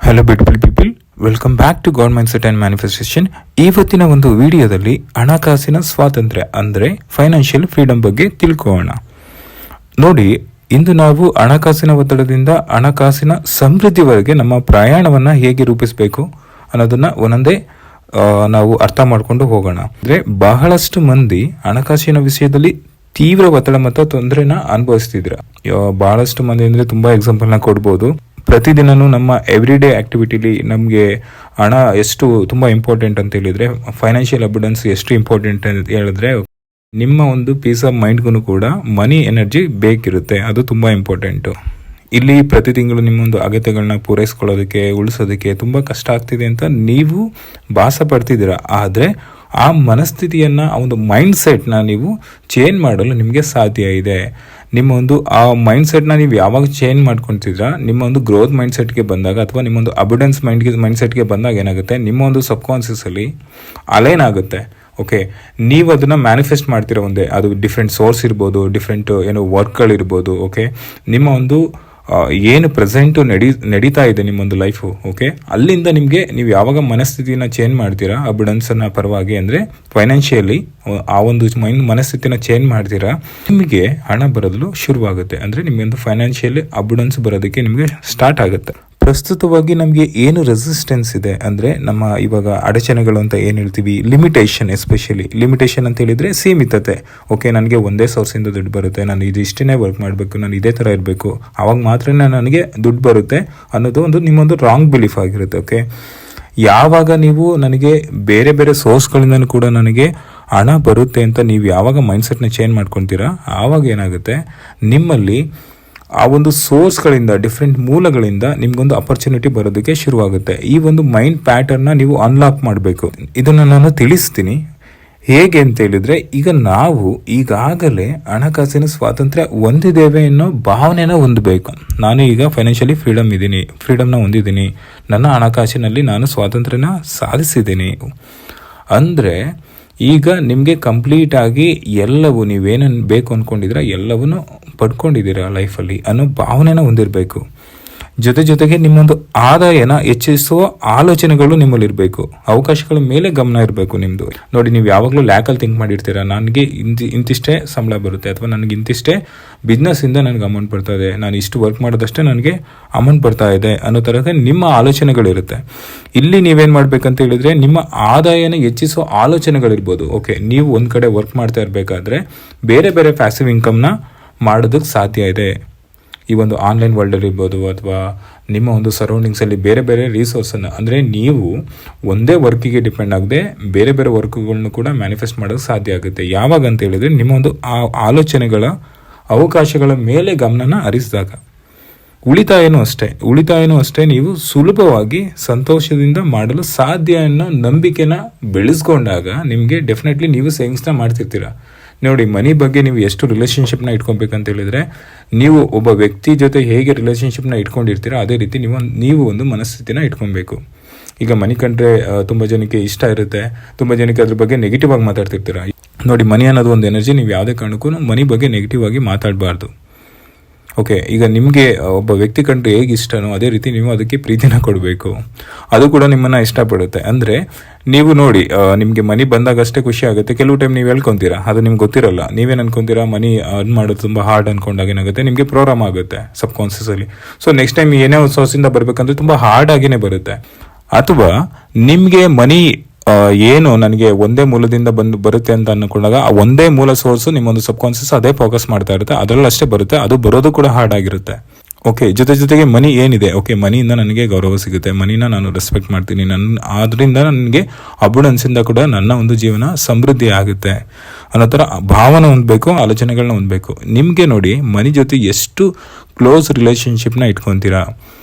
Hello beautiful people, welcome back to God mindset and manifestation. ಇವತ್ತಿನ ಒಂದು ವಿಡಿಯೋದಲ್ಲಿ ಹಣಕಾಸಿನ ಸ್ವಾತಂತ್ರ್ಯ ಅಂದರೆ ಫೈನಾನ್ಷಿಯಲ್ ಫ್ರೀಡಮ್ ಬಗ್ಗೆ ತಿಳ್ಕೊಳ್ಳೋಣ. ನೋಡಿ, ಇಂದು ನಾವು ಹಣಕಾಸಿನ ಒತ್ತಡದಿಂದ ಹಣಕಾಸಿನ ಸಮೃದ್ಧಿವರೆಗೆ ನಮ್ಮ ಪ್ರಯಾಣವನ್ನು ಹೇಗೆ ರೂಪಿಸಬೇಕು ಅನ್ನೋದನ್ನ ಒಂದೊಂದೇ ನಾವು ಅರ್ಥ ಮಾಡಿಕೊಂಡು ಹೋಗೋಣ. ಅಂದರೆ ಬಹಳಷ್ಟು ಮಂದಿ ಹಣಕಾಸಿನ ವಿಷಯದಲ್ಲಿ ತೀವ್ರ ಒತ್ತಡ ಮತ್ತು ತೊಂದರೆನ ಅನುಭವಿಸ್ತಿದ್ರ. ಬಹಳಷ್ಟು ಮಂದಿ ಅಂದರೆ ತುಂಬಾ ಎಕ್ಸಾಂಪಲ್ನ ಕೊಡ್ಬೋದು. ಪ್ರತಿದಿನನೂ ನಮ್ಮ ಎವ್ರಿಡೇ ಆಕ್ಟಿವಿಟಿಲಿ ನಮಗೆ ಹಣ ಎಷ್ಟು ತುಂಬ ಇಂಪಾರ್ಟೆಂಟ್ ಅಂತ ಹೇಳಿದ್ರೆ, ಫೈನಾನ್ಷಿಯಲ್ ಅಬಿಡೆನ್ಸ್ ಎಷ್ಟು ಇಂಪಾರ್ಟೆಂಟ್ ಅಂತ ಹೇಳಿದ್ರೆ, ನಿಮ್ಮ ಒಂದು ಪೀಸ್ ಆಫ್ ಮೈಂಡ್ಗೂ ಕೂಡ ಮನಿ ಎನರ್ಜಿ ಬೇಕಿರುತ್ತೆ. ಅದು ತುಂಬ ಇಂಪಾರ್ಟೆಂಟು. ಇಲ್ಲಿ ಪ್ರತಿ ತಿಂಗಳು ನಿಮ್ಮೊಂದು ಅಗತ್ಯಗಳನ್ನ ಪೂರೈಸ್ಕೊಳ್ಳೋದಕ್ಕೆ, ಉಳಿಸೋದಕ್ಕೆ ತುಂಬ ಕಷ್ಟ ಆಗ್ತಿದೆ ಅಂತ ನೀವು ಭಾಸ ಪಡ್ತಿದ್ದೀರಾ. ಆದರೆ ಆ ಮನಸ್ಥಿತಿಯನ್ನು, ಆ ಒಂದು ಮೈಂಡ್ ಸೆಟ್ನ ನೀವು ಚೇಂಜ್ ಮಾಡಲು ನಿಮಗೆ ಸಾಧ್ಯ ಇದೆ. ನಿಮ್ಮ ಒಂದು ಆ ಮೈಂಡ್ ಸೆಟ್ನ ನೀವು ಯಾವಾಗ ಚೇಂಜ್ ಮಾಡ್ಕೊತಿದ್ರ, ನಿಮ್ಮ ಒಂದು ಗ್ರೋತ್ ಮೈಂಡ್ ಸೆಟ್ಗೆ ಬಂದಾಗ ಅಥವಾ ನಿಮ್ಮೊಂದು ಅಬಿಡೆನ್ಸ್ ಮೈಂಡ್ ಸೆಟ್ಗೆ ಬಂದಾಗ ಏನಾಗುತ್ತೆ, ನಿಮ್ಮ ಒಂದು ಸಬ್ ಕಾನ್ಸಿಯಸ್ಸಲ್ಲಿ ಅಲೈನ್ ಆಗುತ್ತೆ. ಓಕೆ, ನೀವು ಅದನ್ನು ಮ್ಯಾನಿಫೆಸ್ಟ್ ಮಾಡ್ತಿರೋ ಒಂದೇ, ಅದು ಡಿಫ್ರೆಂಟ್ ಸೋರ್ಸ್ ಇರ್ಬೋದು, ಡಿಫ್ರೆಂಟ್ ಏನೋ ವರ್ಕ್ಗಳಿರ್ಬೋದು. ಓಕೆ, ನಿಮ್ಮ ಒಂದು ಏನು ಪ್ರೆಸೆಂಟು ನಡೀತಾ ಇದೆ ನಿಮ್ಮೊಂದು ಲೈಫು. ಓಕೆ, ಅಲ್ಲಿಂದ ನಿಮಗೆ ನೀವು ಯಾವಾಗ ಮನಸ್ಥಿತಿನ ಚೇಂಜ್ ಮಾಡ್ತೀರಾ ಅಬಿಡೆನ್ಸನ್ನ ಪರವಾಗಿ, ಅಂದರೆ ಫೈನಾನ್ಷಿಯಲಿ ಆ ಒಂದು ಮನಸ್ಥಿತಿನ ಚೇಂಜ್ ಮಾಡ್ತೀರಾ, ನಿಮಗೆ ಹಣ ಬರೋದಲು ಶುರುವಾಗುತ್ತೆ. ಅಂದರೆ ನಿಮಗೊಂದು ಫೈನಾನ್ಷಿಯಲಿ ಅಬಿಡೆನ್ಸ್ ಬರೋದಕ್ಕೆ ನಿಮಗೆ ಸ್ಟಾರ್ಟ್ ಆಗುತ್ತೆ. ಪ್ರಸ್ತುತವಾಗಿ ನಮಗೆ ಏನು ರೆಸಿಸ್ಟೆನ್ಸ್ ಇದೆ ಅಂದರೆ, ನಮ್ಮ ಇವಾಗ ಅಡಚಣೆಗಳು ಅಂತ ಏನು ಹೇಳ್ತೀವಿ, ಲಿಮಿಟೇಷನ್, ಎಸ್ಪೆಷಲಿ ಲಿಮಿಟೇಷನ್ ಅಂತ ಹೇಳಿದರೆ ಸೀಮಿತತೆ. ಓಕೆ, ನನಗೆ ಒಂದೇ ಸೋರ್ಸಿಂದ ದುಡ್ಡು ಬರುತ್ತೆ, ನಾನು ಇಷ್ಟೇ ವರ್ಕ್ ಮಾಡಬೇಕು, ನಾನು ಇದೇ ಥರ ಇರಬೇಕು, ಆವಾಗ ಮಾತ್ರ ನನಗೆ ದುಡ್ಡು ಬರುತ್ತೆ ಅನ್ನೋದು ಒಂದು ನಿಮ್ಮೊಂದು ರಾಂಗ್ ಬಿಲೀಫ್ ಆಗಿರುತ್ತೆ. ಓಕೆ, ಯಾವಾಗ ನೀವು ನನಗೆ ಬೇರೆ ಬೇರೆ ಸೋರ್ಸ್ಗಳಿಂದ ಕೂಡ ನನಗೆ ಹಣ ಬರುತ್ತೆ ಅಂತ ನೀವು ಯಾವಾಗ ಮೈಂಡ್ಸೆಟ್ನ ಚೇಂಜ್ ಮಾಡ್ಕೊತೀರಾ, ಆವಾಗ ಏನಾಗುತ್ತೆ, ನಿಮ್ಮಲ್ಲಿ ಆ ಒಂದು ಸೋರ್ಸ್ಗಳಿಂದ, ಡಿಫ್ರೆಂಟ್ ಮೂಲಗಳಿಂದ ನಿಮ್ಗೊಂದು ಅಪರ್ಚುನಿಟಿ ಬರೋದಕ್ಕೆ ಶುರುವಾಗುತ್ತೆ. ಈ ಒಂದು ಮೈಂಡ್ ಪ್ಯಾಟರ್ನ್ನ ನೀವು ಅನ್ಲಾಕ್ ಮಾಡಬೇಕು. ಇದನ್ನು ನಾನು ತಿಳಿಸ್ತೀನಿ ಹೇಗೆ ಅಂತ ಹೇಳಿದ್ರೆ, ಈಗ ನಾವು ಈಗಾಗಲೇ ಹಣಕಾಸಿನ ಸ್ವಾತಂತ್ರ್ಯ ಹೊಂದಿದ್ದೇವೆ ಅನ್ನೋ ಭಾವನೆನ ಹೊಂದಬೇಕು. ನಾನು ಈಗ ಫೈನಾನ್ಷಿಯಲಿ ಫ್ರೀಡಮ್ನ ಹೊಂದಿದ್ದೀನಿ, ನನ್ನ ಹಣಕಾಸಿನಲ್ಲಿ ನಾನು ಸ್ವಾತಂತ್ರ್ಯನ ಸಾಧಿಸಿದ್ದೀನಿ ಅಂದರೆ ಈಗ ನಿಮಗೆ ಕಂಪ್ಲೀಟ್ ಆಗಿ ಎಲ್ಲವೂ ನೀವೇನೇನು ಬೇಕು ಅಂದ್ಕೊಂಡಿದ್ದೀರಾ ಎಲ್ಲವನ್ನೂ ಪಡ್ಕೊಂಡಿದ್ದೀರಾ ಲೈಫಲ್ಲಿ ಅನ್ನೋ ಭಾವನೆನ ಹೊಂದಿರಬೇಕು. ಜೊತೆಗೆ ನಿಮ್ಮೊಂದು ಆದಾಯನ ಹೆಚ್ಚಿಸುವ ಆಲೋಚನೆಗಳು ನಿಮ್ಮಲ್ಲಿರಬೇಕು. ಅವಕಾಶಗಳ ಮೇಲೆ ಗಮನ ಇರಬೇಕು ನಿಮ್ಮದು. ನೋಡಿ, ನೀವು ಯಾವಾಗಲೂ ಲ್ಯಾಕಲ್ಲಿ ಥಿಂಕ್ ಮಾಡಿರ್ತೀರಾ, ನನಗೆ ಇಂತಿಷ್ಟೇ ಸಂಬಳ ಬರುತ್ತೆ, ಅಥವಾ ನನಗೆ ಇಂತಿಷ್ಟೇ ಬಿಸ್ನೆಸ್ಸಿಂದ ನನಗೆ ಅಮೌಂಟ್ ಬರ್ತಾ ಇದೆ, ನಾನು ಇಷ್ಟು ವರ್ಕ್ ಮಾಡೋದಷ್ಟೇ ನನಗೆ ಅಮೌಂಟ್ ಬರ್ತಾ ಇದೆ ಅನ್ನೋ ಥರದ ನಿಮ್ಮ ಆಲೋಚನೆಗಳಿರುತ್ತೆ. ಇಲ್ಲಿ ನೀವೇನು ಮಾಡಬೇಕಂತ ಹೇಳಿದ್ರೆ, ನಿಮ್ಮ ಆದಾಯನ ಹೆಚ್ಚಿಸೋ ಆಲೋಚನೆಗಳಿರ್ಬೋದು. ಓಕೆ, ನೀವು ಒಂದು ಕಡೆ ವರ್ಕ್ ಮಾಡ್ತಾ ಇರಬೇಕಾದ್ರೆ ಬೇರೆ ಬೇರೆ ಪ್ಯಾಸಿವ್ ಇನ್ಕಮ್ನ ಮಾಡೋದಕ್ಕೆ ಸಾಧ್ಯ ಇದೆ. ಈ ಒಂದು ಆನ್ಲೈನ್ ವರ್ಲ್ಡಲ್ಲಿ ಇರ್ಬೋದು, ಅಥವಾ ನಿಮ್ಮ ಒಂದು ಸರೌಂಡಿಂಗ್ಸಲ್ಲಿ ಬೇರೆ ಬೇರೆ ರಿಸೋರ್ಸನ್ನು, ಅಂದರೆ ನೀವು ಒಂದೇ ವರ್ಕಿಗೆ ಡಿಪೆಂಡ್ ಆಗದೆ ಬೇರೆ ಬೇರೆ ವರ್ಕ್ಗಳನ್ನು ಕೂಡ ಮ್ಯಾನಿಫೆಸ್ಟ್ ಮಾಡೋಕ್ಕೆ ಸಾಧ್ಯ ಆಗುತ್ತೆ. ಯಾವಾಗ ಅಂತ ಹೇಳಿದ್ರೆ, ನಿಮ್ಮ ಒಂದು ಆ ಆಲೋಚನೆಗಳ ಅವಕಾಶಗಳ ಮೇಲೆ ಗಮನನ ಹರಿಸಿದಾಗ. ಉಳಿತಾಯನೂ ಅಷ್ಟೇ ನೀವು ಸುಲಭವಾಗಿ ಸಂತೋಷದಿಂದ ಮಾಡಲು ಸಾಧ್ಯ ಅನ್ನೋ ನಂಬಿಕೆನ ಬೆಳೆಸ್ಕೊಂಡಾಗ ನಿಮಗೆ ಡೆಫಿನೆಟ್ಲಿ ನೀವು ಸೇವಿಂಗ್ಸ್ನ ಮಾಡ್ತಿರ್ತೀರ. ನೋಡಿ, ಮನಿ ಬಗ್ಗೆ ನೀವು ಎಷ್ಟು ರಿಲೇಷನ್ಶಿಪ್ನ ಇಟ್ಕೊಬೇಕಂತ ಹೇಳಿದ್ರೆ, ನೀವು ಒಬ್ಬ ವ್ಯಕ್ತಿ ಜೊತೆ ಹೇಗೆ ರಿಲೇಷನ್ಶಿಪ್ನ ಇಟ್ಕೊಂಡಿರ್ತೀರ ಅದೇ ರೀತಿ ನೀವು ಒಂದು ಮನಸ್ಥಿತಿನ ಇಟ್ಕೊಬೇಕು. ಈಗ ಮನಿ ಕಂಡ್ರೆ ತುಂಬ ಜನಕ್ಕೆ ಇಷ್ಟ ಇರುತ್ತೆ, ತುಂಬ ಜನಕ್ಕೆ ಅದ್ರ ಬಗ್ಗೆ ನೆಗೆಟಿವ್ ಆಗಿ ಮಾತಾಡ್ತಿರ್ತೀರ. ನೋಡಿ, ಮನಿ ಅನ್ನೋದು ಒಂದು ಎನರ್ಜಿ. ನೀವು ಯಾವುದೇ ಕಾರಣಕ್ಕೂ ಮನಿ ಬಗ್ಗೆ ನೆಗೆಟಿವ್ ಆಗಿ ಮಾತಾಡಬಾರ್ದು. ಓಕೆ, ಈಗ ನಿಮಗೆ ಒಬ್ಬ ವ್ಯಕ್ತಿ ಕಂಡ್ರೆ ಹೇಗೆ ಇಷ್ಟನೋ ಅದೇ ರೀತಿ ನೀವು ಅದಕ್ಕೆ ಪ್ರೀತಿನ ಕೊಡಬೇಕು. ಅದು ಕೂಡ ನಿಮ್ಮನ್ನು ಇಷ್ಟಪಡುತ್ತೆ. ಅಂದರೆ ನೀವು ನೋಡಿ, ನಿಮಗೆ ಮನಿ ಬಂದಾಗ ಅಷ್ಟೇ ಖುಷಿ ಆಗುತ್ತೆ. ಕೆಲವು ಟೈಮ್ ನೀವು ಹೇಳ್ಕೊತೀರಾ, ಅದು ನಿಮ್ಗೆ ಗೊತ್ತಿರಲ್ಲ. ನೀವೇನು ಅನ್ಕೊಂತೀರಾ, ಮನಿ ಅರ್ನ್ ಮಾಡೋದು ತುಂಬ ಹಾರ್ಡ್ ಅನ್ಕೊಂಡಾಗ ಏನಾಗುತ್ತೆ, ನಿಮಗೆ ಪ್ರೋಗ್ರಾಮ್ ಆಗುತ್ತೆ ಸಬ್ ಕಾನ್ಸಿಯಸ್ಸಲ್ಲಿ. ಸೊ ನೆಕ್ಸ್ಟ್ ಟೈಮ್ ಏನೇ ಒಂದು ಸೋರ್ಸಿಂದ ಬರಬೇಕಂದ್ರೆ ತುಂಬ ಹಾರ್ಡ್ ಆಗಿನೇ ಬರುತ್ತೆ. ಅಥವಾ ನಿಮಗೆ ಮನಿ ಏನು ನನಗೆ ಒಂದೇ ಮೂಲದಿಂದ ಬರುತ್ತೆ ಅಂತ ಅನ್ಕೊಂಡಾಗ ಆ ಒಂದೇ ಮೂಲ ಸೋರ್ಸು ನಿಮ್ಮೊಂದು ಸಬ್ ಕಾನ್ಸಿಯಸ್ ಅದೇ ಫೋಕಸ್ ಮಾಡ್ತಾ ಇರುತ್ತೆ, ಅದರಲ್ಲಿ ಅಷ್ಟೇ ಬರುತ್ತೆ. ಅದು ಬರೋದು ಕೂಡ ಹಾರ್ಡ್ ಆಗಿರುತ್ತೆ. ಓಕೆ, ಜೊತೆಗೆ ಮನಿ ಏನಿದೆ, ಓಕೆ, ಮನಿಯಿಂದ ನನಗೆ ಗೌರವ ಸಿಗುತ್ತೆ, ಮನಿನ ನಾನು ರೆಸ್ಪೆಕ್ಟ್ ಮಾಡ್ತೀನಿ, ಅದರಿಂದ ನನಗೆ ಅಬುಡೆನ್ಸಿಂದ ಕೂಡ ನನ್ನ ಒಂದು ಜೀವನ ಸಮೃದ್ಧಿ ಆಗುತ್ತೆ ಅನ್ನೋ ಥರ ಭಾವನೆ ಹೊಂದಬೇಕು, ಆಲೋಚನೆಗಳನ್ನ ಹೊಂದಬೇಕು. ನಿಮಗೆ ನೋಡಿ, ಮನಿ ಜೊತೆ ಎಷ್ಟು ಕ್ಲೋಸ್ ರಿಲೇಷನ್ಶಿಪ್ನ ಇಟ್ಕೊತೀರಾ.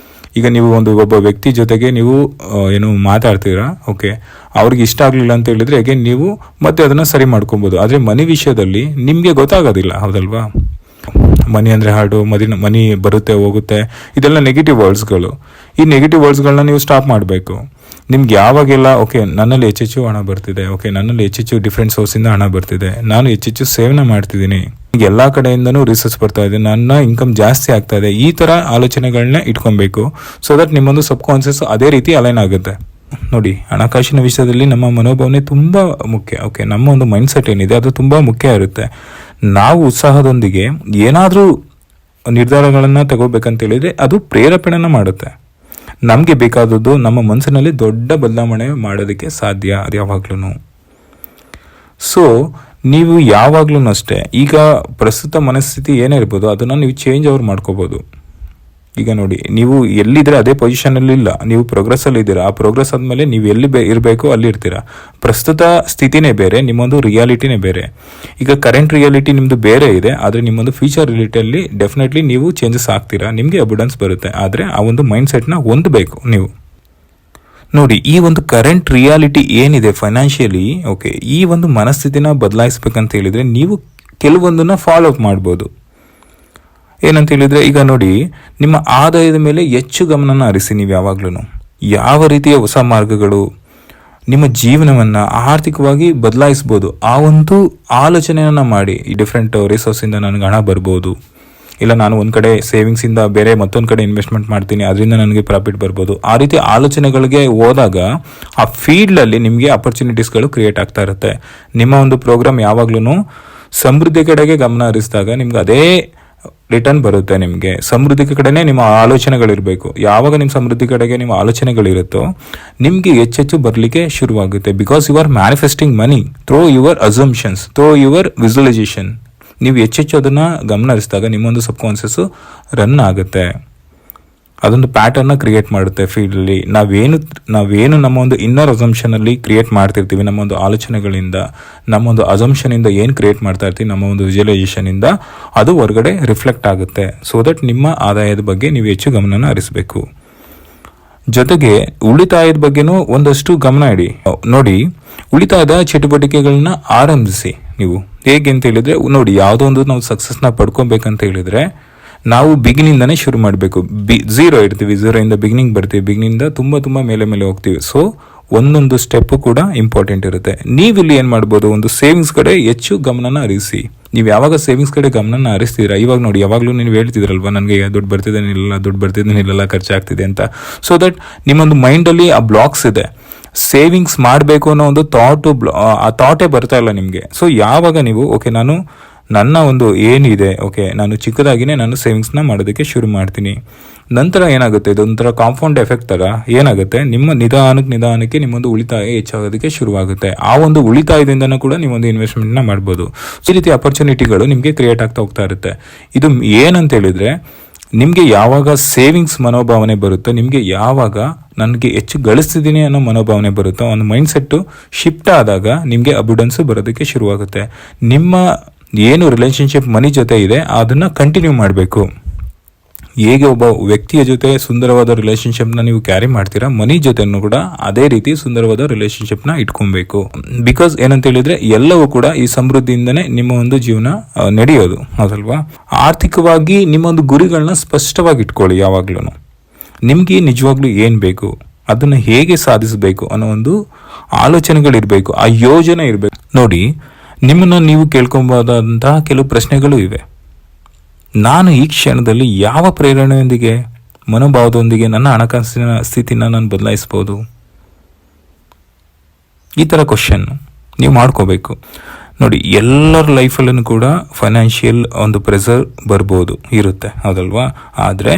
ಈಗ ನೀವು ಒಬ್ಬ ವ್ಯಕ್ತಿ ಜೊತೆಗೆ ನೀವು ಏನು ಮಾತಾಡ್ತೀರಾ, ಓಕೆ, ಅವ್ರಿಗೆ ಇಷ್ಟ ಆಗಲಿಲ್ಲ ಅಂತ ಹೇಳಿದ್ರೆ ಹೇಗೆ ನೀವು ಮತ್ತೆ ಅದನ್ನು ಸರಿ ಮಾಡ್ಕೊಬೋದು. ಆದರೆ ಮನಿ ವಿಷಯದಲ್ಲಿ ನಿಮಗೆ ಗೊತ್ತಾಗೋದಿಲ್ಲ, ಹೌದಲ್ವಾ? ಮನಿ ಅಂದರೆ ಹಾರ್ಡು, ಮನಿ ಬರುತ್ತೆ ಹೋಗುತ್ತೆ, ಇದೆಲ್ಲ ನೆಗೆಟಿವ್ ವರ್ಡ್ಸ್ಗಳು. ಈ ನೆಗೆಟಿವ್ ವರ್ಡ್ಸ್ಗಳನ್ನ ನೀವು ಸ್ಟಾಪ್ ಮಾಡಬೇಕು. ನಿಮ್ಗೆ ಯಾವಾಗೆಲ್ಲ ಓಕೆ ನನ್ನಲ್ಲಿ ಹೆಚ್ಚೆಚ್ಚು ಹಣ ಬರ್ತಿದೆ, ಓಕೆ ನನ್ನಲ್ಲಿ ಹೆಚ್ಚೆಚ್ಚು ಡಿಫ್ರೆಂಟ್ ಸೋರ್ಸಿಂದ ಹಣ ಬರ್ತಿದೆ, ನಾನು ಹೆಚ್ಚೆಚ್ಚು ಸೇವನೆ ಮಾಡ್ತಿದ್ದೀನಿ, ಎಲ್ಲ ಕಡೆಯಿಂದನೂ ರಿಸರ್ಚ್ ಬರ್ತಾ ಇದೆ, ನನ್ನ ಇನ್ಕಮ್ ಜಾಸ್ತಿ ಆಗ್ತಾ ಇದೆ, ಈ ತರ ಆಲೋಚನೆಗಳನ್ನ ಇಟ್ಕೊಬೇಕು. ಸೊ ದಟ್ ನಿಮ್ಮೊಂದು ಸಬ್ ಕಾನ್ಸಿಯಸ್ ಅದೇ ರೀತಿ ಅಲೈನ್ ಆಗುತ್ತೆ. ನೋಡಿ, ಹಣಕಾಸಿನ ವಿಷಯದಲ್ಲಿ ನಮ್ಮ ಮನೋಭಾವನೆ ತುಂಬಾ ಮುಖ್ಯ. ಓಕೆ, ನಮ್ಮ ಒಂದು ಮೈಂಡ್ ಸೆಟ್ ಏನಿದೆ ಅದು ತುಂಬಾ ಮುಖ್ಯ ಇರುತ್ತೆ. ನಾವು ಉತ್ಸಾಹದೊಂದಿಗೆ ಏನಾದರೂ ನಿರ್ಧಾರಗಳನ್ನ ತಗೋಬೇಕಂತ ಹೇಳಿದ್ರೆ ಅದು ಪ್ರೇರೇಪಣೆನ ಮಾಡುತ್ತೆ. ನಮಗೆ ಬೇಕಾದದ್ದು ನಮ್ಮ ಮನಸ್ಸಿನಲ್ಲಿ ದೊಡ್ಡ ಬದಲಾವಣೆ ಮಾಡೋದಕ್ಕೆ ಸಾಧ್ಯ ಅದು ಯಾವಾಗ್ಲೂ. ಸೊ ನೀವು ಯಾವಾಗ್ಲೂ ಅಷ್ಟೇ, ಈಗ ಪ್ರಸ್ತುತ ಮನಸ್ಥಿತಿ ಏನೇ ಇರ್ಬೋದು ಅದನ್ನ ನೀವು ಚೇಂಜ್ ಮಾಡ್ಕೋಬಹುದು. ಈಗ ನೋಡಿ, ನೀವು ಎಲ್ಲಿದ್ರೆ ಅದೇ ಪೊಸಿಷನ್ ಅಲ್ಲಿ ಇಲ್ಲ, ನೀವು ಪ್ರೋಗ್ರೆಸ್ ಅಲ್ಲಿ ಇದ್ದೀರಾ. ಆ ಪ್ರೋಗ್ರೆಸ್ ಆದ್ಮೇಲೆ ನೀವು ಎಲ್ಲಿ ಇರಬೇಕು ಅಲ್ಲಿ ಇರ್ತೀರಾ. ಪ್ರಸ್ತುತ ಸ್ಥಿತಿನೇ ಬೇರೆ, ನಿಮ್ಮೊಂದು ರಿಯಾಲಿಟಿನೇ ಬೇರೆ. ಈಗ ಕರೆಂಟ್ ರಿಯಾಲಿಟಿ ನಿಮ್ದು ಬೇರೆ ಇದೆ, ಆದ್ರೆ ನಿಮ್ಮೊಂದು ಫ್ಯೂಚರ್ ರಿಯಾಲಿಟಿಯಲ್ಲಿ ಡೆಫಿನೆಟ್ಲಿ ನೀವು ಚೇಂಜಸ್ ಆಗ್ತೀರಾ, ನಿಮಗೆ ಅಬಂಡೆನ್ಸ್ ಬರುತ್ತೆ. ಆದ್ರೆ ಆ ಒಂದು ಮೈಂಡ್ ಸೆಟ್ನ ಹೊಂದಬೇಕು ನೀವು. ನೋಡಿ, ಈ ಒಂದು ಕರೆಂಟ್ ರಿಯಾಲಿಟಿ ಏನಿದೆ ಫೈನಾನ್ಷಿಯಲಿ, ಓಕೆ, ಈ ಒಂದು ಮನಸ್ಥಿತಿನ ಬದಲಾಯಿಸ್ಬೇಕಂತ ಹೇಳಿದ್ರೆ ನೀವು ಕೆಲವೊಂದನ್ನ ಫಾಲೋ ಅಪ್ ಮಾಡ್ಬೋದು. ಏನಂತ ಹೇಳಿದ್ರೆ, ಈಗ ನೋಡಿ, ನಿಮ್ಮ ಆದಾಯದ ಮೇಲೆ ಹೆಚ್ಚು ಗಮನನ ಹರಿಸಿ. ನೀವು ಯಾವಾಗ್ಲೂ ಯಾವ ರೀತಿಯ ಹೊಸ ಮಾರ್ಗಗಳು ನಿಮ್ಮ ಜೀವನವನ್ನ ಆರ್ಥಿಕವಾಗಿ ಬದಲಾಯಿಸ್ಬೋದು ಆ ಒಂದು ಆಲೋಚನೆಯನ್ನ ಮಾಡಿ. ಈ ಡಿಫ್ರೆಂಟ್ ರಿಸೋರ್ಸ್ ಇಂದ ನನಗೆ ಹಣ ಬರ್ಬೋದು, ಇಲ್ಲ ನಾನು ಒಂದ್ ಕಡೆ ಸೇವಿಂಗ್ಸ್ ಇಂದ ಬೇರೆ ಮತ್ತೊಂದ್ ಕಡೆ ಇನ್ವೆಸ್ಟ್ಮೆಂಟ್ ಮಾಡ್ತೀನಿ, ಅದರಿಂದ ನನಗೆ ಪ್ರಾಫಿಟ್ ಬರ್ಬೋದು. ಆ ರೀತಿ ಆಲೋಚನೆಗಳಿಗೆ ಹೋದಾಗ ಆ ಫೀಲ್ಡ್ ಅಲ್ಲಿ ನಿಮಗೆ ಅಪರ್ಚುನಿಟೀಸ್ಗಳು ಕ್ರಿಯೇಟ್ ಆಗ್ತಾ ಇರುತ್ತೆ. ನಿಮ್ಮ ಒಂದು ಪ್ರೋಗ್ರಾಮ್ ಯಾವಾಗ್ಲೂ ಸಮೃದ್ಧಿ ಕಡೆಗೆ ಗಮನ ಹರಿಸಿದಾಗ ನಿಮ್ಗೆ ಅದೇ ರಿಟರ್ನ್ ಬರುತ್ತೆ. ನಿಮಗೆ ಸಮೃದ್ಧಿ ಕಡೆನೆ ನಿಮ್ಮ ಆಲೋಚನೆಗಳಿರಬೇಕು. ಯಾವಾಗ ನಿಮ್ಮ ಸಮೃದ್ಧಿ ಕಡೆಗೆ ನಿಮ್ಮ ಆಲೋಚನೆಗಳಿರುತ್ತೋ ನಿಮ್ಗೆ ಹೆಚ್ಚೆಚ್ಚು ಬರಲಿಕ್ಕೆ ಶುರುವಾಗುತ್ತೆ. Because you are manifesting money through your assumptions, through your visualisation. ನೀವು ಹೆಚ್ಚೆಚ್ಚು ಅದನ್ನ ಗಮನ ಹರಿಸಿದಾಗ ನಿಮ್ಮೊಂದು ಸಬ್ ಕಾನ್ಸಿಯಸ್ ರನ್ ಆಗುತ್ತೆ, ಅದೊಂದು ಪ್ಯಾಟರ್ನ್ ಕ್ರಿಯೇಟ್ ಮಾಡುತ್ತೆ ಫೀಲ್ಡ್ ಅಲ್ಲಿ. ನಾವೇನು ನಮ್ಮ ಒಂದು ಇನ್ನರ್ ಅಸಂಪ್ಷನ್ ಅಲ್ಲಿ ಕ್ರಿಯೇಟ್ ಮಾಡ್ತಿರ್ತೀವಿ, ನಮ್ಮ ಒಂದು ಆಲೋಚನೆಗಳಿಂದ, ನಮ್ಮ ಒಂದು ಅಸಂಪ್ಷನ್ ಇಂದ ಏನ್ ಕ್ರಿಯೇಟ್ ಮಾಡ್ತಾ ಇರ್ತೀವಿ, ನಮ್ಮ ಒಂದು ವಿಜುವಲೈಸೇಷನ್ ಇಂದ ಅದು ಹೊರಗಡೆ ರಿಫ್ಲೆಕ್ಟ್ ಆಗುತ್ತೆ. ಸೊ ದಟ್ ನಿಮ್ಮ ಆದಾಯದ ಬಗ್ಗೆ ನೀವು ಹೆಚ್ಚು ಗಮನನ ಹರಿಸಬೇಕು. ಜೊತೆಗೆ ಉಳಿತಾಯದ ಬಗ್ಗೆನೂ ಒಂದಷ್ಟು ಗಮನ ಇಡಿ. ನೋಡಿ, ಉಳಿತಾಯದ ಚಟುವಟಿಕೆಗಳನ್ನ ಆರಂಭಿಸಿ. ನೀವು ಹೇಗೆ ಅಂತ ಹೇಳಿದ್ರೆ, ನೋಡಿ, ಯಾವುದೋ ಒಂದು ನಾವು ಸಕ್ಸಸ್ನ ಪಡ್ಕೊಬೇಕಂತ ಹೇಳಿದ್ರೆ ನಾವು ಬಿಗಿನಿಂದಾನೇ ಶುರು ಮಾಡಬೇಕು. ಝೀರೋ ಇಡ್ತೀವಿ, ಝೀರೋಯಿಂದ ಬಿಗಿನಿಂಗ್ ಬರ್ತೀವಿ, ಬಿಗಿನಿಂದ ತುಂಬಾ ಮೇಲೆ ಹೋಗ್ತೀವಿ. ಸೊ ಒಂದೊಂದು ಸ್ಟೆಪ್ ಕೂಡ ಇಂಪಾರ್ಟೆಂಟ್ ಇರುತ್ತೆ. ನೀವಿಲ್ಲಿ ಏನ್ ಮಾಡ್ಬೋದು, ಒಂದು ಸೇವಿಂಗ್ಸ್ ಕಡೆ ಹೆಚ್ಚು ಗಮನನ ಹರಿಸಿ. ನೀವು ಯಾವಾಗ ಸೇವಿಂಗ್ಸ್ ಕಡೆ ಗಮನನ ಹರಿಸ್ತೀರಾ, ಇವಾಗ ನೋಡಿ, ಯಾವಾಗಲೂ ನೀವು ಹೇಳ್ತಿದ್ರಲ್ವಾ, ನನಗೆ ದುಡ್ಡು ಬರ್ತಿದ್ದೇನಿಲ್ಲ ಖರ್ಚಾಗ್ತಿದೆ ಅಂತ. ಸೊ ದಟ್ ನಿಮ್ಮೊಂದು ಮೈಂಡಲ್ಲಿ ಆ ಬ್ಲಾಕ್ಸ್ ಇದೆ. ಸೇವಿಂಗ್ಸ್ ಮಾಡಬೇಕು ಅನ್ನೋ ಒಂದು ಆ ಥಾಟೇ ಬರ್ತಾ ಇಲ್ಲ ನಿಮಗೆ. ಸೊ ಯಾವಾಗ ನೀವು ಓಕೆ, ನನ್ನ ಒಂದು ಏನಿದೆ, ಓಕೆ, ನಾನು ಚಿಕ್ಕದಾಗಿನೇ ನಾನು ಸೇವಿಂಗ್ಸ್ನ ಮಾಡೋದಕ್ಕೆ ಶುರು ಮಾಡ್ತೀನಿ, ನಂತರ ಏನಾಗುತ್ತೆ, ಇದೊಂಥರ ಕಾಂಪೌಂಡ್ ಎಫೆಕ್ಟ್ ತರ ಏನಾಗುತ್ತೆ, ನಿಮ್ಮ ನಿಧಾನಕ್ಕೆ ನಿಮ್ಮೊಂದು ಉಳಿತಾಯ ಹೆಚ್ಚಾಗೋದಕ್ಕೆ ಶುರುವಾಗುತ್ತೆ. ಆ ಒಂದು ಉಳಿತಾಯದಿಂದನೂ ಕೂಡ ನೀವೊಂದು ಇನ್ವೆಸ್ಟ್ಮೆಂಟ್ನ ಮಾಡ್ಬೋದು. ಈ ರೀತಿ ಅಪರ್ಚುನಿಟಿಗಳು ನಿಮಗೆ ಕ್ರಿಯೇಟ್ ಆಗ್ತಾ ಹೋಗ್ತಾ ಇರುತ್ತೆ. ಇದು ಏನಂತ ಹೇಳಿದ್ರೆ, ನಿಮಗೆ ಯಾವಾಗ ಸೇವಿಂಗ್ಸ್ ಮನೋಭಾವನೆ ಬರುತ್ತೋ, ನಿಮಗೆ ಯಾವಾಗ ನನಗೆ ಹೆಚ್ಚು ಗಳಿಸ್ತಿದ್ದೀನಿ ಅನ್ನೋ ಮನೋಭಾವನೆ ಬರುತ್ತೋ, ಒಂದು ಮೈಂಡ್ ಸೆಟ್ ಶಿಫ್ಟ್ ಆದಾಗ ನಿಮಗೆ ಅಬುಡೆನ್ಸ್ ಬರೋದಕ್ಕೆ ಶುರುವಾಗುತ್ತೆ. ನಿಮ್ಮ ಏನು ರಿಲೇಶನ್ಶಿಪ್ ಮನಿ ಜೊತೆ ಇದೆ ಅದನ್ನ ಕಂಟಿನ್ಯೂ ಮಾಡಬೇಕು. ಹೇಗೆ ಒಬ್ಬ ವ್ಯಕ್ತಿಯ ಜೊತೆ ಸುಂದರವಾದ ರಿಲೇಶನ್ಶಿಪ್ನ ನೀವು ಕ್ಯಾರಿ ಮಾಡ್ತೀರಾ, ಮನಿ ಜೊತೆನೂ ಕೂಡ ಅದೇ ರೀತಿ ಸುಂದರವಾದ ರಿಲೇಶನ್ಶಿಪ್ನ ಇಟ್ಕೊಬೇಕು. ಬಿಕಾಸ್ ಏನಂತ ಹೇಳಿದ್ರೆ, ಎಲ್ಲವೂ ಕೂಡ ಈ ಸಮೃದ್ಧಿಯಿಂದನೇ ನಿಮ್ಮ ಒಂದು ಜೀವನ ನಡೆಯೋದು, ಹೌದಲ್ವಾ? ಆರ್ಥಿಕವಾಗಿ ನಿಮ್ಮ ಒಂದು ಗುರಿಗಳನ್ನ ಸ್ಪಷ್ಟವಾಗಿ ಇಟ್ಕೊಳ್ಳಿ. ಯಾವಾಗ್ಲೂ ನಿಮ್ಗೆ ನಿಜವಾಗ್ಲೂ ಏನ್ ಬೇಕು, ಅದನ್ನ ಹೇಗೆ ಸಾಧಿಸಬೇಕು ಅನ್ನೋ ಒಂದು ಆಲೋಚನೆಗಳಿರ್ಬೇಕು, ಆ ಯೋಜನೆ ಇರಬೇಕು. ನೋಡಿ, ನಿಮ್ಮನ್ನ ನೀವು ಕೇಳ್ಕೊಬಹುದಾದಂತಹ ಕೆಲವು ಪ್ರಶ್ನೆಗಳು ಇವೆ. ನಾನು ಈ ಕ್ಷಣದಲ್ಲಿ ಯಾವ ಪ್ರೇರಣೆಯೊಂದಿಗೆ, ಮನೋಭಾವದೊಂದಿಗೆ ನನ್ನ ಹಣಕಾಸಿನ ಸ್ಥಿತಿನ ನಾನು ಬದಲಾಯಿಸಬಹುದು? ಈ ಥರ ಕ್ವಶನ್ ನೀವು ಮಾಡ್ಕೋಬೇಕು. ನೋಡಿ, ಎಲ್ಲರ ಲೈಫಲ್ಲೂ ಕೂಡ ಫೈನಾನ್ಷಿಯಲ್ ಒಂದು ಪ್ರೆಷರ್ ಬರ್ಬೋದು, ಇರುತ್ತೆ, ಹೌದಲ್ವಾ? ಆದರೆ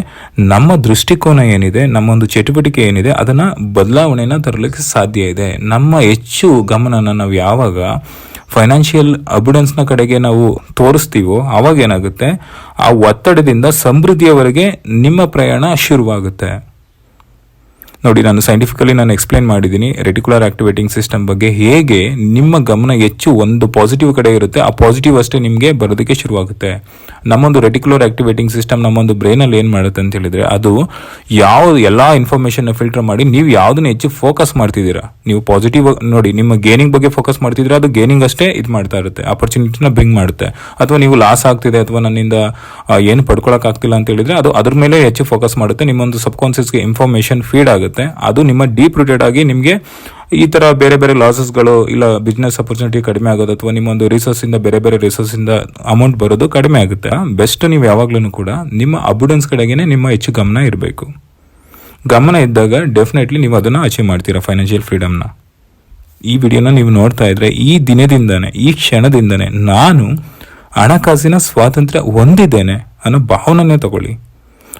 ನಮ್ಮ ದೃಷ್ಟಿಕೋನ ಏನಿದೆ, ನಮ್ಮ ಒಂದು ಚಟುವಟಿಕೆ ಏನಿದೆ, ಅದನ್ನ ಬದಲಾವಣೆನ ತರಲಿಕ್ಕೆ ಸಾಧ್ಯ ಇದೆ. ನಮ್ಮ ಹೆಚ್ಚು ಗಮನನ ನಾವು ಯಾವಾಗ ಫೈನಾನ್ಷಿಯಲ್ ಅಬುಡೆನ್ಸ್ನ ಕಡೆಗೆ ನಾವು ತೋರಿಸ್ತೀವೋ ಆವಾಗ ಏನಾಗುತ್ತೆ, ಆ ಒತ್ತಡದಿಂದ ಸಮೃದ್ಧಿಯವರೆಗೆ ನಿಮ್ಮ ಪ್ರಯಾಣ ಶುರುವಾಗುತ್ತೆ. ನೋಡಿ, ನಾನು ಸೈಂಟಿಫಿಕಲಿ ಎಕ್ಸ್ಪ್ಲೈನ್ ಮಾಡಿದ್ದೀನಿ ರೆಟಿಕ್ಯುಲರ್ ಆಕ್ಟಿವೇಟಿಂಗ್ ಸಿಸ್ಟಮ್ ಬಗ್ಗೆ. ಹೇಗೆ ನಿಮ್ಮ ಗಮನ ಹೆಚ್ಚು ಒಂದು ಪಾಸಿಟಿವ್ ಕಡೆ ಇರುತ್ತೆ, ಆ ಪಾಸಿಟಿವ್ ಅಷ್ಟೇ ನಿಮಗೆ ಬರೋದಕ್ಕೆ ಶುರುವಾಗುತ್ತೆ. ನಮ್ಮೊಂದು ರೆಟಿಕ್ಯುಲರ್ ಆಕ್ಟಿವೇಟಿಂಗ್ ಸಿಸ್ಟಮ್ ನಮ್ಮೊಂದು ಬ್ರೈನ್ ಅಲ್ಲಿ ಏನ್ ಮಾಡುತ್ತೆ ಅಂತ ಹೇಳಿದ್ರೆ, ಅದು ಎಲ್ಲಾ ಇನ್ಫಾರ್ಮೇಶನ್ ಫಿಲ್ಟರ್ ಮಾಡಿ ನೀವು ಯಾವ್ದನ್ನ ಹೆಚ್ಚು ಫೋಕಸ್ ಮಾಡ್ತಿದ್ದೀರಾ. ನೀವು ಪಾಸಿಟಿವ್ ನೋಡಿ, ನಿಮ್ಮ ಗೇನಿಂಗ್ ಬಗ್ಗೆ ಫೋಕಸ್ ಮಾಡ್ತಿದ್ರೆ ಅದು ಗೇನಿಂಗ್ ಅಷ್ಟೇ ಇದು ಮಾಡ್ತಾ ಇರುತ್ತೆ, ಆಪರ್ಚುನಿಟಿನ ಬ್ರಿಂಗ್ ಮಾಡುತ್ತೆ. ಅಥವಾ ನೀವು ಲಾಸ್ ಆಗ್ತಿದೆ ಅಥವಾ ನನ್ನಿಂದ ಏನು ಪಡ್ಕೊಳಕ್ ಆಗ್ತಿಲ್ಲ ಅಂತ ಹೇಳಿದ್ರೆ ಅದು ಅದ್ರ ಮೇಲೆ ಹೆಚ್ಚು ಫೋಕಸ್ ಮಾಡುತ್ತೆ. ನಿಮ್ಮೊಂದು ಸಬ್ ಕಾನ್ಸಿಯಸ್ಗೆ ಇನ್ಫಾರ್ಮೇಶನ್ ಫೀಡ್ ಆಗುತ್ತೆ, ಅದು ನಿಮ್ಮ ಡೀಪ್ ರೂಟೆಡ್ ಆಗಿ ನಿಮಗೆ ಈ ಥರ ಬೇರೆ ಬೇರೆ ಲಾಸಸ್ಗಳು ಇಲ್ಲ ಬಿಸ್ನೆಸ್ ಅಪರ್ಚುನಿಟಿ ಕಡಿಮೆ ಆಗೋದು ಅಥವಾ ನಿಮ್ಮೊಂದು ರಿಸೋರ್ಸಿಂದ ಬೇರೆ ಬೇರೆ ರಿಸೋರ್ಸಿಂದ ಅಮೌಂಟ್ ಬರೋದು ಕಡಿಮೆ ಆಗುತ್ತೆ. ಬೆಸ್ಟ್ ನೀವು ಯಾವಾಗ್ಲೂ ಕೂಡ ನಿಮ್ಮ ಅಬುಡೆನ್ಸ್ ಕಡೆಗೇನೆ ನಿಮ್ಮ ಹೆಚ್ಚು ಗಮನ ಇರಬೇಕು. ಗಮನ ಇದ್ದಾಗ ಡೆಫಿನೆಟ್ಲಿ ನೀವು ಅದನ್ನು ಅಚೀವ್ ಮಾಡ್ತೀರಾ ಫೈನಾನ್ಷಿಯಲ್ ಫ್ರೀಡಮ್ನ. ಈ ವಿಡಿಯೋನ ನೀವು ನೋಡ್ತಾ ಇದ್ರೆ ಈ ದಿನದಿಂದನೇ ಈ ಕ್ಷಣದಿಂದನೇ ನಾನು ಹಣಕಾಸಿನ ಸ್ವಾತಂತ್ರ್ಯ ಹೊಂದಿದ್ದೇನೆ ಅನ್ನೋ ಭಾವನೆ ತಗೊಳ್ಳಿ.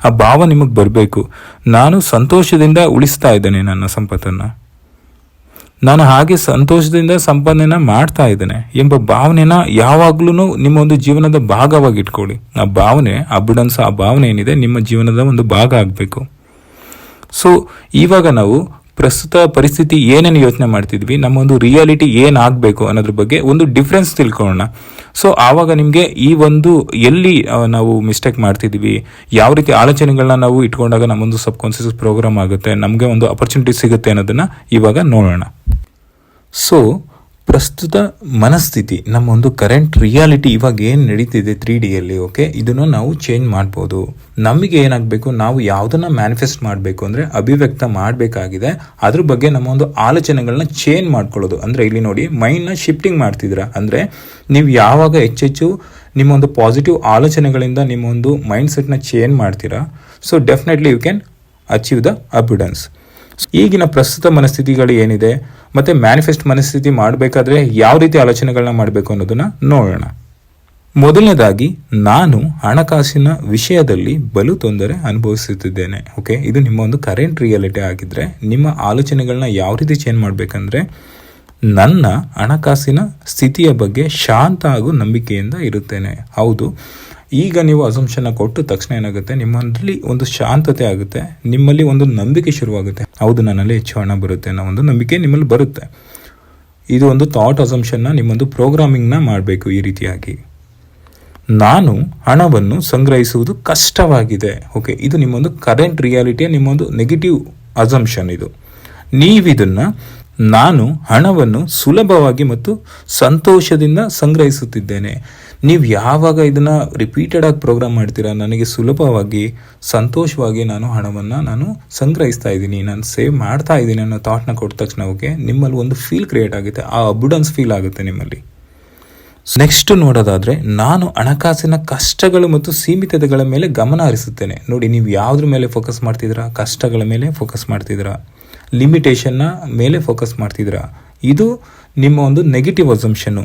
ಆ ಭಾವ ನಿಮಗೆ ಬರಬೇಕು. ನಾನು ಸಂತೋಷದಿಂದ ಉಳಿಸ್ತಾ ಇದ್ದೇನೆ ನನ್ನ ಸಂಪತ್ತನ್ನು, ನಾನು ಹಾಗೆ ಸಂತೋಷದಿಂದ ಸಂಪಾದನೆನ ಮಾಡ್ತಾ ಇದ್ದೇನೆ ಎಂಬ ಭಾವನೆನ ಯಾವಾಗ್ಲೂ ನಿಮ್ಮ ಒಂದು ಜೀವನದ ಭಾಗವಾಗಿ ಇಟ್ಕೊಳ್ಳಿ. ಆ ಭಾವನೆ ಅಬುಡೆನ್ಸ್, ಆ ಭಾವನೆ ಏನಿದೆ ನಿಮ್ಮ ಜೀವನದ ಒಂದು ಭಾಗ ಆಗಬೇಕು. ಸೊ ಇವಾಗ ನಾವು ಪ್ರಸ್ತುತ ಪರಿಸ್ಥಿತಿ ಏನೇನು ಯೋಚನೆ ಮಾಡ್ತಿದ್ವಿ, ನಮ್ಮ ಒಂದು ರಿಯಾಲಿಟಿ ಏನಾಗಬೇಕು ಅನ್ನೋದ್ರ ಬಗ್ಗೆ ಒಂದು ಡಿಫ್ರೆನ್ಸ್ ತಿಳ್ಕೊಳ್ಳೋಣ. ಸೊ ಆವಾಗ ನಿಮಗೆ ಈ ಒಂದು ಎಲ್ಲಿ ನಾವು ಮಿಸ್ಟೇಕ್ ಮಾಡ್ತಿದ್ವಿ, ಯಾವ ರೀತಿ ಆಲೋಚನೆಗಳನ್ನ ನಾವು ಇಟ್ಕೊಂಡಾಗ ನಮ್ಮೊಂದು ಸಬ್ ಕಾನ್ಷಿಯಸ್ ಪ್ರೋಗ್ರಾಮ್ ಆಗುತ್ತೆ, ನಮಗೆ ಒಂದು ಅಪರ್ಚುನಿಟಿ ಸಿಗುತ್ತೆ ಅನ್ನೋದನ್ನ ಇವಾಗ ನೋಡೋಣ. ಸೊ ಪ್ರಸ್ತುತ ಮನಸ್ಥಿತಿ, ನಮ್ಮ ಒಂದು ಕರೆಂಟ್ ರಿಯಾಲಿಟಿ ಇವಾಗ ಏನು ನಡೀತಿದೆ 3Dಯಲ್ಲಿ, ಓಕೆ, ಇದನ್ನು ನಾವು ಚೇಂಜ್ ಮಾಡ್ಬೋದು. ನಮಗೆ ಏನಾಗಬೇಕು, ನಾವು ಯಾವುದನ್ನ ಮ್ಯಾನಿಫೆಸ್ಟ್ ಮಾಡಬೇಕು ಅಂದರೆ ಅಭಿವ್ಯಕ್ತ ಮಾಡಬೇಕಾಗಿದೆ, ಅದ್ರ ಬಗ್ಗೆ ನಮ್ಮ ಒಂದು ಆಲೋಚನೆಗಳನ್ನ ಚೇಂಜ್ ಮಾಡ್ಕೊಳ್ಳೋದು. ಅಂದರೆ ಇಲ್ಲಿ ನೋಡಿ, ಮೈಂಡ್ನ ಶಿಫ್ಟಿಂಗ್ ಮಾಡ್ತಿದ್ದೀರಾ. ಅಂದರೆ ನೀವು ಯಾವಾಗ ಹೆಚ್ಚೆಚ್ಚು ನಿಮ್ಮ ಒಂದು ಪಾಸಿಟಿವ್ ಆಲೋಚನೆಗಳಿಂದ ನಿಮ್ಮ ಒಂದು ಮೈಂಡ್ ಸೆಟ್ನ ಚೇಂಜ್ ಮಾಡ್ತೀರಾ, so definitely you can achieve the abundance. ಈಗಿನ ಪ್ರಸ್ತುತ ಮನಸ್ಥಿತಿಗಳು ಏನಿದೆ ಮತ್ತು ಮ್ಯಾನಿಫೆಸ್ಟ್ ಮನಸ್ಥಿತಿ ಮಾಡಬೇಕಾದ್ರೆ ಯಾವ ರೀತಿ ಆಲೋಚನೆಗಳನ್ನ ಮಾಡಬೇಕು ಅನ್ನೋದನ್ನ ನೋಡೋಣ. ಮೊದಲನೇದಾಗಿ, ನಾನು ಹಣಕಾಸಿನ ವಿಷಯದಲ್ಲಿ ಬಲು ತೊಂದರೆ ಅನುಭವಿಸುತ್ತಿದ್ದೇನೆ. ಓಕೆ, ಇದು ನಿಮ್ಮ ಒಂದು ಕರೆಂಟ್ ರಿಯಾಲಿಟಿ ಆಗಿದ್ರೆ ನಿಮ್ಮ ಆಲೋಚನೆಗಳನ್ನ ಯಾವ ರೀತಿ ಚೇಂಜ್ ಮಾಡಬೇಕಂದ್ರೆ, ನನ್ನ ಹಣಕಾಸಿನ ಸ್ಥಿತಿಯ ಬಗ್ಗೆ ಶಾಂತ ಹಾಗೂ ನಂಬಿಕೆಯಿಂದ ಇರುತ್ತೇನೆ. ಹೌದು, ಈಗ ನೀವು ಅಸಂಪ್ಷನ್ನ ಕೊಟ್ಟ ತಕ್ಷಣ ಏನಾಗುತ್ತೆ, ನಿಮ್ಮಲ್ಲಿ ಒಂದು ಶಾಂತತೆ ಆಗುತ್ತೆ, ನಿಮ್ಮಲ್ಲಿ ಒಂದು ನಂಬಿಕೆ ಶುರುವಾಗುತ್ತೆ. ಹೌದು, ನನ್ನಲ್ಲಿ ಹೆಚ್ಚು ಹಣ ಬರುತ್ತೆ ಅನ್ನೋ ಒಂದು ನಂಬಿಕೆ ನಿಮ್ಮಲ್ಲಿ ಬರುತ್ತೆ. ಇದು ಒಂದು ಥಾಟ್ ಅಸಂಪ್ಷನ್ನ ನಿಮ್ಮೊಂದು ಪ್ರೋಗ್ರಾಮಿಂಗ್ನ ಮಾಡಬೇಕು. ಈ ರೀತಿಯಾಗಿ, ನಾನು ಹಣವನ್ನು ಸಂಗ್ರಹಿಸುವುದು ಕಷ್ಟವಾಗಿದೆ. ಓಕೆ, ಇದು ನಿಮ್ಮೊಂದು ಕರೆಂಟ್ ರಿಯಾಲಿಟಿಯ ನಿಮ್ಮೊಂದು ನೆಗೆಟಿವ್ ಅಸಂಪ್ಷನ್. ಇದು ನೀವಿದನ್ನು ನಾನು ಹಣವನ್ನು ಸುಲಭವಾಗಿ ಮತ್ತು ಸಂತೋಷದಿಂದ ಸಂಗ್ರಹಿಸುತ್ತಿದ್ದೇನೆ. ನೀವು ಯಾವಾಗ ಇದನ್ನು ರಿಪೀಟೆಡ್ ಆಗಿ ಪ್ರೋಗ್ರಾಮ್ ಮಾಡ್ತೀರಾ, ನನಗೆ ಸುಲಭವಾಗಿ ಸಂತೋಷವಾಗಿ ನಾನು ಹಣವನ್ನು ನಾನು ಸಂಗ್ರಹಿಸ್ತಾ ಇದ್ದೀನಿ, ನಾನು ಸೇವ್ ಮಾಡ್ತಾ ಇದ್ದೀನಿ ಅನ್ನೋ ಥಾಟ್ನ ಕೊಟ್ಟ ತಕ್ಷಣ ಓಕೆ, ನಿಮ್ಮಲ್ಲಿ ಒಂದು ಫೀಲ್ ಕ್ರಿಯೇಟ್ ಆಗುತ್ತೆ, ಆ ಅಬುಡೆನ್ಸ್ ಫೀಲ್ ಆಗುತ್ತೆ ನಿಮ್ಮಲ್ಲಿ. ನೆಕ್ಸ್ಟ್ ನೋಡೋದಾದರೆ, ನಾನು ಹಣಕಾಸಿನ ಕಷ್ಟಗಳು ಮತ್ತು ಸೀಮಿತತೆಗಳ ಮೇಲೆ ಗಮನ ಹರಿಸುತ್ತೇನೆ. ನೋಡಿ, ನೀವು ಯಾವುದ್ರ ಮೇಲೆ ಫೋಕಸ್ ಮಾಡ್ತಿದ್ದೀರಾ? ಕಷ್ಟಗಳ ಮೇಲೆ ಫೋಕಸ್ ಮಾಡ್ತಿದ್ದೀರಾ, ಲಿಮಿಟೇಷನ್ನ ಮೇಲೆ ಫೋಕಸ್ ಮಾಡ್ತಿದ್ದೀರಾ. ಇದು ನಿಮ್ಮ ಒಂದು ನೆಗೆಟಿವ್ ಅಸಂಪ್ಷನ್ನು.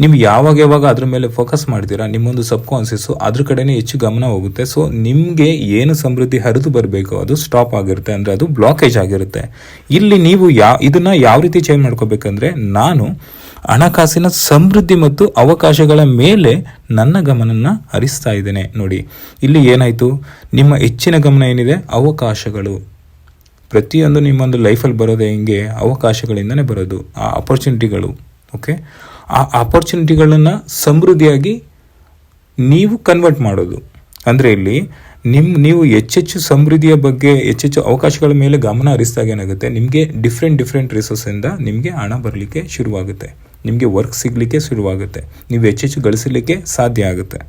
ನೀವು ಯಾವಾಗ ಅದ್ರ ಮೇಲೆ ಫೋಕಸ್ ಮಾಡ್ತೀರಾ, ನಿಮ್ಮೊಂದು ಸಬ್ ಕಾನ್ಷಿಯಸ್ಸು ಅದ್ರ ಕಡೆನೇ ಹೆಚ್ಚು ಗಮನ ಹೋಗುತ್ತೆ. ಸೊ ನಿಮಗೆ ಏನು ಸಮೃದ್ಧಿ ಹರಿದು ಬರಬೇಕು ಅದು ಸ್ಟಾಪ್ ಆಗಿರುತ್ತೆ, ಅಂದರೆ ಅದು ಬ್ಲಾಕೇಜ್ ಆಗಿರುತ್ತೆ. ಇಲ್ಲಿ ನೀವು ಇದನ್ನು ಯಾವ ರೀತಿ ಚೇಂಜ್ ಮಾಡ್ಕೋಬೇಕಂದ್ರೆ, ನಾನು ಹಣಕಾಸಿನ ಸಮೃದ್ಧಿ ಮತ್ತು ಅವಕಾಶಗಳ ಮೇಲೆ ನನ್ನ ಗಮನನ ಹರಿಸ್ತಾ ಇದ್ದೇನೆ. ನೋಡಿ, ಇಲ್ಲಿ ಏನಾಯಿತು, ನಿಮ್ಮ ಹೆಚ್ಚಿನ ಗಮನ ಏನಿದೆ, ಅವಕಾಶಗಳು. ಪ್ರತಿಯೊಂದು ನಿಮ್ಮೊಂದು ಲೈಫಲ್ಲಿ ಬರೋದೇ ಹಿಂಗೆ ಅವಕಾಶಗಳಿಂದನೇ ಬರೋದು, ಆ ಅಪರ್ಚುನಿಟಿಗಳು. ಓಕೆ, ಆ ಅಪರ್ಚುನಿಟಿಗಳನ್ನು ಸಮೃದ್ಧಿಯಾಗಿ ನೀವು ಕನ್ವರ್ಟ್ ಮಾಡೋದು. ಅಂದರೆ ಇಲ್ಲಿ ನೀವು ಹೆಚ್ಚೆಚ್ಚು ಸಮೃದ್ಧಿಯ ಬಗ್ಗೆ, ಹೆಚ್ಚೆಚ್ಚು ಅವಕಾಶಗಳ ಮೇಲೆ ಗಮನ ಹರಿಸಿದಾಗ ಏನಾಗುತ್ತೆ, ನಿಮಗೆ ಡಿಫ್ರೆಂಟ್ ರಿಸೋರ್ಸಿಂದ ನಿಮಗೆ ಹಣ ಬರಲಿಕ್ಕೆ ಶುರುವಾಗುತ್ತೆ, ನಿಮಗೆ ವರ್ಕ್ ಸಿಗಲಿಕ್ಕೆ ಶುರುವಾಗುತ್ತೆ, ನೀವು ಹೆಚ್ಚೆಚ್ಚು ಗಳಿಸಲಿಕ್ಕೆ ಸಾಧ್ಯ ಆಗುತ್ತೆ.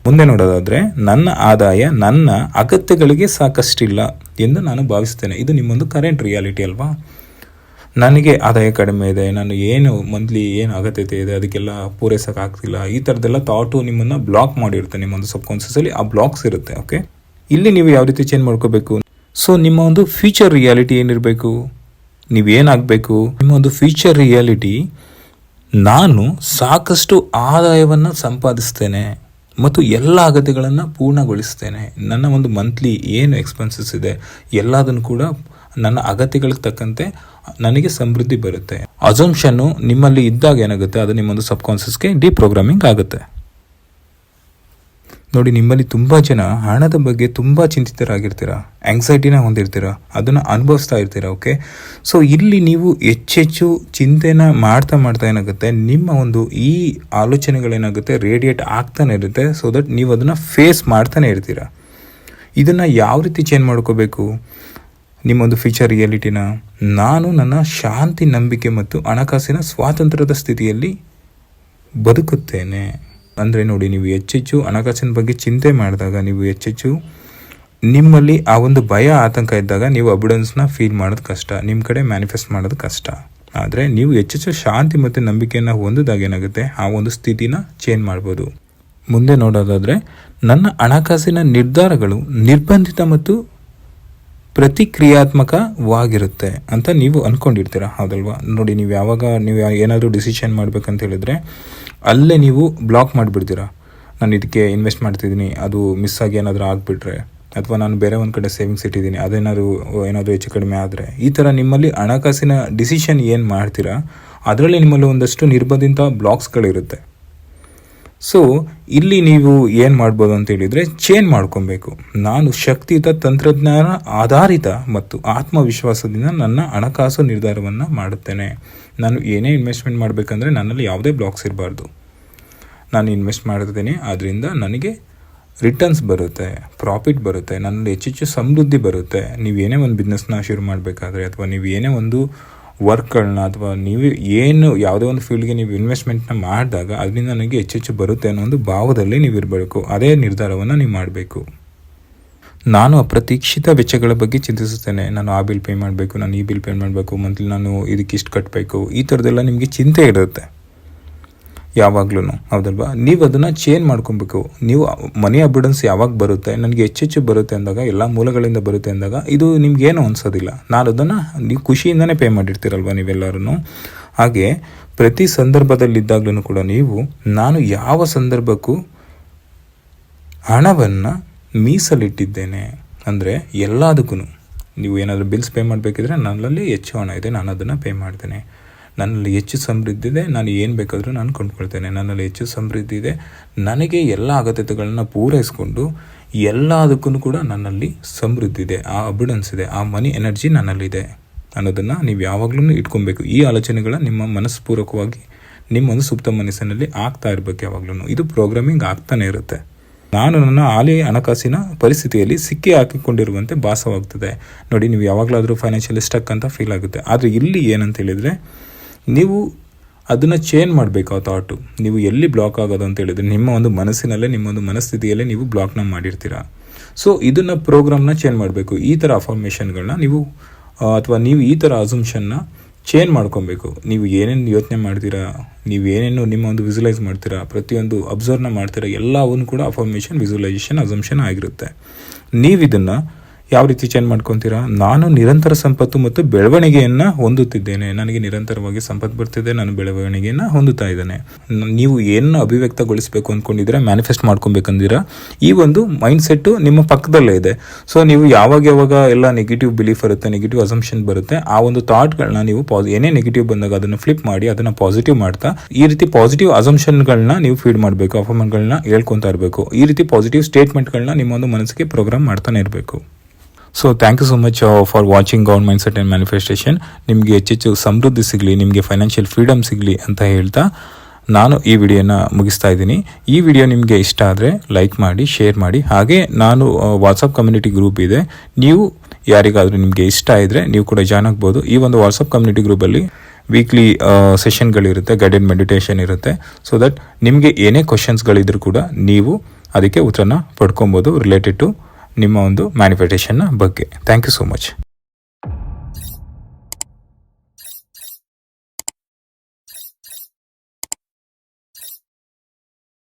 ಮುಂದೆ ನೋಡೋದಾದರೆ, ನನ್ನ ಆದಾಯ ನನ್ನ ಅಗತ್ಯಗಳಿಗೆ ಸಾಕಷ್ಟಿಲ್ಲ ಎಂದು ನಾನು ಭಾವಿಸ್ತೇನೆ. ಇದು ನಿಮ್ಮೊಂದು ಕರೆಂಟ್ ರಿಯಾಲಿಟಿ ಅಲ್ವಾ? ನನಗೆ ಆದಾಯ ಕಡಿಮೆ ಇದೆ, ನಾನು ಏನು ಮಂತ್ಲಿ ಏನು ಅಗತ್ಯತೆ ಇದೆ ಅದಕ್ಕೆಲ್ಲ ಪೂರೈಸೋಕ್ಕಾಗ್ತಿಲ್ಲ, ಈ ಥರದ್ದೆಲ್ಲ ಥಾಟು ನಿಮ್ಮನ್ನು ಬ್ಲಾಕ್ ಮಾಡಿರುತ್ತೆ. ನಿಮ್ಮೊಂದು ಸಬ್ ಕಾನ್ಷಿಯಸ್ಸಲ್ಲಿ ಆ ಬ್ಲಾಕ್ಸ್ ಇರುತ್ತೆ. ಓಕೆ, ಇಲ್ಲಿ ನೀವು ಯಾವ ರೀತಿ ಚೇಂಜ್ ಮಾಡ್ಕೋಬೇಕು? ಸೊ ನಿಮ್ಮ ಒಂದು ಫ್ಯೂಚರ್ ರಿಯಾಲಿಟಿ ಏನಿರಬೇಕು, ನೀವೇನಾಗಬೇಕು, ನಿಮ್ಮ ಒಂದು ಫ್ಯೂಚರ್ ರಿಯಾಲಿಟಿ, ನಾನು ಸಾಕಷ್ಟು ಆದಾಯವನ್ನು ಸಂಪಾದಿಸ್ತೇನೆ ಮತ್ತು ಎಲ್ಲ ಅಗತ್ಯಗಳನ್ನು ಪೂರ್ಣಗೊಳಿಸ್ತೇನೆ. ನನ್ನ ಒಂದು ಮಂತ್ಲಿ ಏನು ಎಕ್ಸ್ಪೆನ್ಸಸ್ ಇದೆ ಎಲ್ಲದನ್ನು ಕೂಡ ನನ್ನ ಅಗತ್ಯಗಳಿಗೆ ತಕ್ಕಂತೆ ನನಗೆ ಸಮೃದ್ಧಿ ಬರುತ್ತೆ. ಅಸಂಪ್ಷನ್ನು ನಿಮ್ಮಲ್ಲಿ ಇದ್ದಾಗ ಏನಾಗುತ್ತೆ, ಅದು ನಿಮ್ಮೊಂದು ಸಬ್ ಕಾನ್ಷಿಯಸ್ಗೆ ಡಿಪ್ರೋಗ್ರಾಮಿಂಗ್ ಆಗುತ್ತೆ. ನೋಡಿ, ನಿಮ್ಮಲ್ಲಿ ತುಂಬ ಜನ ಹಣದ ಬಗ್ಗೆ ತುಂಬ ಚಿಂತಿತರಾಗಿರ್ತೀರ, ಆಂಗ್ಸೈಟಿನ ಹೊಂದಿರ್ತೀರ, ಅದನ್ನು ಅನುಭವಿಸ್ತಾ ಇರ್ತೀರ. ಓಕೆ, ಸೊ ಇಲ್ಲಿ ನೀವು ಹೆಚ್ಚೆಚ್ಚು ಚಿಂತೆನ ಮಾಡ್ತಾ ಏನಾಗುತ್ತೆ, ನಿಮ್ಮ ಒಂದು ಈ ಆಲೋಚನೆಗಳೇನಾಗುತ್ತೆ ರೇಡಿಯೇಟ್ ಆಗ್ತಾನೆ ಇರುತ್ತೆ. ಸೊ ದಟ್ ನೀವು ಅದನ್ನು ಫೇಸ್ ಮಾಡ್ತಾನೆ ಇರ್ತೀರ. ಇದನ್ನು ಯಾವ ರೀತಿ ಚೇಂಜ್ ಮಾಡ್ಕೋಬೇಕು? ನಿಮ್ಮೊಂದು ಫ್ಯೂಚರ್ ರಿಯಾಲಿಟಿನ, ನಾನು ನನ್ನ ಶಾಂತಿ, ನಂಬಿಕೆ ಮತ್ತು ಹಣಕಾಸಿನ ಸ್ವಾತಂತ್ರ್ಯದ ಸ್ಥಿತಿಯಲ್ಲಿ ಬದುಕುತ್ತೇನೆ. ಅಂದರೆ ನೋಡಿ, ನೀವು ಹೆಚ್ಚೆಚ್ಚು ಹಣಕಾಸಿನ ಬಗ್ಗೆ ಚಿಂತೆ ಮಾಡಿದಾಗ, ನೀವು ಹೆಚ್ಚೆಚ್ಚು ನಿಮ್ಮಲ್ಲಿ ಆ ಒಂದು ಭಯ ಆತಂಕ ಇದ್ದಾಗ ನೀವು ಅಬಿಡೆನ್ಸ್ನ ಫೀಲ್ ಮಾಡೋದು ಕಷ್ಟ, ನಿಮ್ಮ ಕಡೆ ಮ್ಯಾನಿಫೆಸ್ಟ್ ಮಾಡೋದು ಕಷ್ಟ. ಆದರೆ ನೀವು ಹೆಚ್ಚೆಚ್ಚು ಶಾಂತಿ ಮತ್ತು ನಂಬಿಕೆಯನ್ನು ಹೊಂದಿದಾಗ ಏನಾಗುತ್ತೆ, ಆ ಒಂದು ಸ್ಥಿತಿನ ಚೇಂಜ್ ಮಾಡ್ಬೋದು. ಮುಂದೆ ನೋಡೋದಾದರೆ, ನನ್ನ ಹಣಕಾಸಿನ ನಿರ್ಧಾರಗಳು ನಿರ್ಬಂಧಿತ ಮತ್ತು ಪ್ರತಿಕ್ರಿಯಾತ್ಮಕವಾಗಿರುತ್ತೆ ಅಂತ ನೀವು ಅಂದ್ಕೊಂಡಿರ್ತೀರ, ಹೌದಲ್ವಾ? ನೋಡಿ, ನೀವು ಏನಾದರೂ ಡಿಸಿಷನ್ ಮಾಡ್ಬೇಕಂತ ಹೇಳಿದ್ರೆ ಅಲ್ಲೇ ನೀವು ಬ್ಲಾಕ್ ಮಾಡಿಬಿಡ್ತೀರಾ. ನಾನು ಇದಕ್ಕೆ ಇನ್ವೆಸ್ಟ್ ಮಾಡ್ತಿದ್ದೀನಿ, ಅದು ಮಿಸ್ ಆಗಿ ಏನಾದರೂ ಆಗಿಬಿಟ್ರೆ, ಅಥವಾ ನಾನು ಬೇರೆ ಒಂದು ಕಡೆ ಸೇವಿಂಗ್ಸ್ ಇಟ್ಟಿದ್ದೀನಿ, ಏನಾದರೂ ಹೆಚ್ಚು ಕಡಿಮೆ ಆದರೆ, ಈ ಥರ ನಿಮ್ಮಲ್ಲಿ ಹಣಕಾಸಿನ ಡಿಸಿಷನ್ ಏನು ಮಾಡ್ತೀರಾ ಅದರಲ್ಲಿ ನಿಮ್ಮಲ್ಲಿ ಒಂದಷ್ಟು ನಿರ್ಬಂಧಿತ ಬ್ಲಾಕ್ಸ್ಗಳಿರುತ್ತೆ. ಸೊ ಇಲ್ಲಿ ನೀವು ಏನು ಮಾಡ್ಬೋದು ಅಂತ ಹೇಳಿದರೆ, ಚೇಂಜ್ ಮಾಡ್ಕೊಬೇಕು. ನಾನು ಶಕ್ತಿಯುತ ತಂತ್ರಜ್ಞಾನ ಆಧಾರಿತ ಮತ್ತು ಆತ್ಮವಿಶ್ವಾಸದಿಂದ ನನ್ನ ಹಣಕಾಸು ನಿರ್ಧಾರವನ್ನು ಮಾಡುತ್ತೇನೆ. ನಾನು ಏನೇ ಇನ್ವೆಸ್ಟ್ಮೆಂಟ್ ಮಾಡಬೇಕಂದ್ರೆ ನನ್ನಲ್ಲಿ ಯಾವುದೇ ಬ್ಲಾಕ್ಸ್ ಇರಬಾರ್ದು. ನಾನು ಇನ್ವೆಸ್ಟ್ ಮಾಡಿರ್ತೀನಿ, ಅದರಿಂದ ನನಗೆ ರಿಟರ್ನ್ಸ್ ಬರುತ್ತೆ, ಪ್ರಾಫಿಟ್ ಬರುತ್ತೆ, ನನ್ನಲ್ಲಿ ಹೆಚ್ಚೆಚ್ಚು ಸಮೃದ್ಧಿ ಬರುತ್ತೆ. ನೀವು ಏನೇ ಒಂದು ಬಿಸ್ನೆಸ್ನ ಶುರು ಮಾಡಬೇಕಾದ್ರೆ, ಅಥವಾ ನೀವು ಏನೇ ಒಂದು ವರ್ಕ್ಗಳನ್ನ, ಅಥವಾ ನೀವು ಯಾವುದೇ ಒಂದು ಫೀಲ್ಡ್ಗೆ ನೀವು ಇನ್ವೆಸ್ಟ್ಮೆಂಟ್ನ ಮಾಡಿದಾಗ ಅದರಿಂದ ನನಗೆ ಹೆಚ್ಚೆಚ್ಚು ಬರುತ್ತೆ ಅನ್ನೋ ಒಂದು ಭಾವದಲ್ಲಿ ನೀವು ಇರಬೇಕು. ಅದೇ ನಿರ್ಧಾರವನ್ನು ನೀವು ಮಾಡಬೇಕು. ನಾನು ಅಪ್ರತೀಕ್ಷಿತ ವೆಚ್ಚಗಳ ಬಗ್ಗೆ ಚಿಂತಿಸುತ್ತೇನೆ. ನಾನು ಆ ಬಿಲ್ ಪೇ ಮಾಡಬೇಕು, ನಾನು ಈ ಬಿಲ್ ಪೇ ಮಾಡಬೇಕು, ಮಂತ್ಲಿ ನಾನು ಇದಕ್ಕಿಷ್ಟು ಕಟ್ಟಬೇಕು, ಈ ಥರದ್ದೆಲ್ಲ ನಿಮಗೆ ಚಿಂತೆ ಇರುತ್ತೆ ಯಾವಾಗ್ಲೂ, ಹೌದಲ್ವಾ? ನೀವು ಅದನ್ನು ಚೇಂಜ್ ಮಾಡ್ಕೊಬೇಕು. ನೀವು ಮನಿ ಅಬಿಡೆನ್ಸ್ ಯಾವಾಗ ಬರುತ್ತೆ, ನನಗೆ ಹೆಚ್ಚೆಚ್ಚು ಬರುತ್ತೆ ಅಂದಾಗ, ಎಲ್ಲ ಮೂಲಗಳಿಂದ ಬರುತ್ತೆ ಅಂದಾಗ ಇದು ನಿಮ್ಗೇನು ಅನ್ಸೋದಿಲ್ಲ. ನಾನು ಅದನ್ನು ನೀವು ಖುಷಿಯಿಂದನೇ ಪೇ ಮಾಡಿರ್ತೀರಲ್ವ ನೀವೆಲ್ಲರೂ. ಹಾಗೆ ಪ್ರತಿ ಸಂದರ್ಭದಲ್ಲಿದ್ದಾಗ್ಲೂ ಕೂಡ ನೀವು, ನಾನು ಯಾವ ಸಂದರ್ಭಕ್ಕೂ ಹಣವನ್ನು ಮೀಸಲಿಟ್ಟಿದ್ದೇನೆ, ಅಂದರೆ ಎಲ್ಲದಕ್ಕೂ. ನೀವು ಏನಾದರೂ ಬಿಲ್ಸ್ ಪೇ ಮಾಡಬೇಕಿದ್ರೆ ನನ್ನಲ್ಲಿ ಹೆಚ್ಚು ಹಣ ಇದೆ, ನಾನು ಅದನ್ನು ಪೇ ಮಾಡ್ತೇನೆ. ನನ್ನಲ್ಲಿ ಹೆಚ್ಚು ಸಮೃದ್ಧಿ ಇದೆ, ನಾನು ಏನು ಬೇಕಾದರೂ ನಾನು ಕೊಂಡ್ಕೊಳ್ತೇನೆ. ನನ್ನಲ್ಲಿ ಹೆಚ್ಚು ಸಮೃದ್ಧಿ ಇದೆ, ನನಗೆ ಎಲ್ಲ ಅಗತ್ಯತೆಗಳನ್ನ ಪೂರೈಸ್ಕೊಂಡು ಎಲ್ಲದಕ್ಕೂ ಕೂಡ ನನ್ನಲ್ಲಿ ಸಮೃದ್ಧಿ ಇದೆ, ಆ ಅಬಿಡೆನ್ಸ್ ಇದೆ, ಆ ಮನಿ ಎನರ್ಜಿ ನನ್ನಲ್ಲಿದೆ ಅನ್ನೋದನ್ನು ನೀವು ಯಾವಾಗಲೂ ಇಟ್ಕೊಬೇಕು. ಈ ಆಲೋಚನೆಗಳ ನಿಮ್ಮ ಮನಸ್ಪೂರ್ವಕವಾಗಿ ನಿಮ್ಮೊಂದು ಸುಪ್ತ ಮನಸ್ಸಿನಲ್ಲಿ ಆಗ್ತಾ ಇರಬೇಕು ಯಾವಾಗಲೂ. ಇದು ಪ್ರೋಗ್ರಾಮಿಂಗ್ ಆಗ್ತಾನೆ ಇರುತ್ತೆ. ನಾನು ನನ್ನ ಹಾಲಿ ಹಣಕಾಸಿನ ಪರಿಸ್ಥಿತಿಯಲ್ಲಿ ಸಿಕ್ಕಿ ಹಾಕಿಕೊಂಡಿರುವಂತೆ ಭಾಸವಾಗ್ತದೆ. ನೋಡಿ, ನೀವು ಯಾವಾಗಲಾದರೂ ಫೈನಾನ್ಷಿಯಲಿ ಸ್ಟಕ್ ಅಂತ ಫೀಲ್ ಆಗುತ್ತೆ. ಆದರೆ ಇಲ್ಲಿ ಏನಂತ ಹೇಳಿದರೆ, ನೀವು ಅದನ್ನು ಚೇಂಜ್ ಮಾಡಬೇಕು. ಆ ಥಾಟು ನೀವು ಎಲ್ಲಿ ಬ್ಲಾಕ್ ಆಗೋದು ಅಂತ ಹೇಳಿದರೆ, ನಿಮ್ಮ ಒಂದು ಮನಸ್ಸಿನಲ್ಲೇ, ನಿಮ್ಮ ಒಂದು ಮನಸ್ಥಿತಿಯಲ್ಲೇ ನೀವು ಬ್ಲಾಕ್ನ ಮಾಡಿರ್ತೀರ. ಸೊ ಇದನ್ನು ಪ್ರೋಗ್ರಾಮ್ನ ಚೇಂಜ್ ಮಾಡಬೇಕು. ಈ ಥರ ಅಫರ್ಮೇಷನ್ಗಳನ್ನ ನೀವು, ಅಥವಾ ನೀವು ಈ ಥರ ಅಸಂಪ್ಷನ್ನ ಚೇಂಜ್ ಮಾಡ್ಕೊಬೇಕು. ನೀವು ಏನೇನು ಯೋಚನೆ ಮಾಡ್ತೀರಾ, ನೀವು ಏನೇನು ನಿಮ್ಮ ಒಂದು ವಿಜುವಲೈಸ್ ಮಾಡ್ತೀರಾ, ಪ್ರತಿಯೊಂದು ಅಬ್ಸರ್ವ್ನ ಮಾಡ್ತೀರಾ, ಎಲ್ಲವೂ ಕೂಡ ಅಫರ್ಮೇಷನ್, ವಿಜುವಲೈಸೇಷನ್, ಅಸಂಪ್ಷನ್ ಆಗಿರುತ್ತೆ. ನೀವು ಇದನ್ನು ಯಾವ ರೀತಿ ಚೇಂಜ್ ಮಾಡ್ಕೊತೀರಾ? ನಾನು ನಿರಂತರ ಸಂಪತ್ತು ಮತ್ತು ಬೆಳವಣಿಗೆಯನ್ನು ಹೊಂದುತ್ತಿದ್ದೇನೆ. ನನಗೆ ನಿರಂತರವಾಗಿ ಸಂಪತ್ತು ಬರ್ತಿದೆ, ನಾನು ಬೆಳವಣಿಗೆಯನ್ನು ಹೊಂದುತ್ತಾ ಇದ್ದೇನೆ. ನೀವು ಏನು ಅಭಿವ್ಯಕ್ತಗೊಳಿಸಬೇಕು ಅಂದ್ಕೊಂಡಿದ್ದೀರಾ, ಮ್ಯಾನಿಫೆಸ್ಟ್ ಮಾಡ್ಕೊಬೇಕಂದಿರಾ, ಈ ಒಂದು ಮೈಂಡ್ ಸೆಟ್ಟು ನಿಮ್ಮ ಪಕ್ಕದಲ್ಲೇ ಇದೆ. ಸೊ ನೀವು ಯಾವಾಗ ಎಲ್ಲ ನೆಗೆಟಿವ್ ಬಿಲೀಫ್ ಇರುತ್ತೆ, ನೆಗೆಟಿವ್ ಅಸಂಪ್ಷನ್ ಬರುತ್ತೆ, ಆ ಒಂದು ಥಾಟ್ಗಳನ್ನ ನೀವು ಏನೇ ನೆಗೆಟಿವ್ ಬಂದಾಗ ಅದನ್ನು ಫ್ಲಿಪ್ ಮಾಡಿ ಅದನ್ನು ಪಾಸಿಟಿವ್ ಮಾಡ್ತಾ, ಈ ರೀತಿ ಪಾಸಿಟಿವ್ ಅಸಂಪ್ಷನ್ಗಳನ್ನ ನೀವು ಫೀಡ್ ಮಾಡಬೇಕು, ಅಫರ್ಮೆಂಟ್ಗಳನ್ನ ಹೇಳ್ಕೊತಾ ಇರಬೇಕು. ಈ ರೀತಿ ಪಾಸಿಟಿವ್ ಸ್ಟೇಟ್ಮೆಂಟ್ಗಳನ್ನ ನಿಮ್ಮ ಒಂದು ಮನಸ್ಸಿಗೆ ಪ್ರೋಗ್ರಾಮ್ ಮಾಡ್ತಾನೆ ಇರಬೇಕು. So thank you so much for watching God mindset and manifestation. ನಿಮಗೆ ಹೆಚ್ಚೆಚ್ಚು ಸಮೃದ್ಧಿ ಸಿಗಲಿ, ನಿಮಗೆ ಫೈನಾನ್ಷಿಯಲ್ ಫ್ರೀಡಮ್ ಸಿಗಲಿ ಅಂತ ಹೇಳ್ತಾ ನಾನು ಈ ವಿಡಿಯೋನ ಮುಗಿಸ್ತಾ ಇದ್ದೀನಿ. ಈ ವಿಡಿಯೋ ನಿಮಗೆ ಇಷ್ಟ ಆದರೆ ಲೈಕ್ ಮಾಡಿ, ಶೇರ್ ಮಾಡಿ. ಹಾಗೆ ನಾನು ವಾಟ್ಸಪ್ ಕಮ್ಯುನಿಟಿ ಗ್ರೂಪ್ ಇದೆ, ನೀವು ಯಾರಿಗಾದರೂ ನಿಮಗೆ ಇಷ್ಟ ಇದ್ದರೆ ನೀವು ಕೂಡ ಜಾಯ್ನ್ ಆಗ್ಬೋದು. ಈ ಒಂದು ವಾಟ್ಸಪ್ ಕಮ್ಯುನಿಟಿ ಗ್ರೂಪಲ್ಲಿ ವೀಕ್ಲಿ ಸೆಷನ್ಗಳಿರುತ್ತೆ, ಗೈಡೆಡ್ ಮೆಡಿಟೇಷನ್ ಇರುತ್ತೆ. ಸೊ ದಟ್ ನಿಮಗೆ ಏನೇ ಕ್ವಶನ್ಸ್ಗಳಿದ್ರೂ ಕೂಡ ನೀವು ಅದಕ್ಕೆ ಉತ್ತರನ ಪಡ್ಕೊಬೋದು ರಿಲೇಟೆಡ್ ಟು ನಿಮ್ಮ ಒಂದು ಮ್ಯಾನಿಫೆಸ್ಟೇಷನ್ನ ಬಗ್ಗೆ. Thank you so much.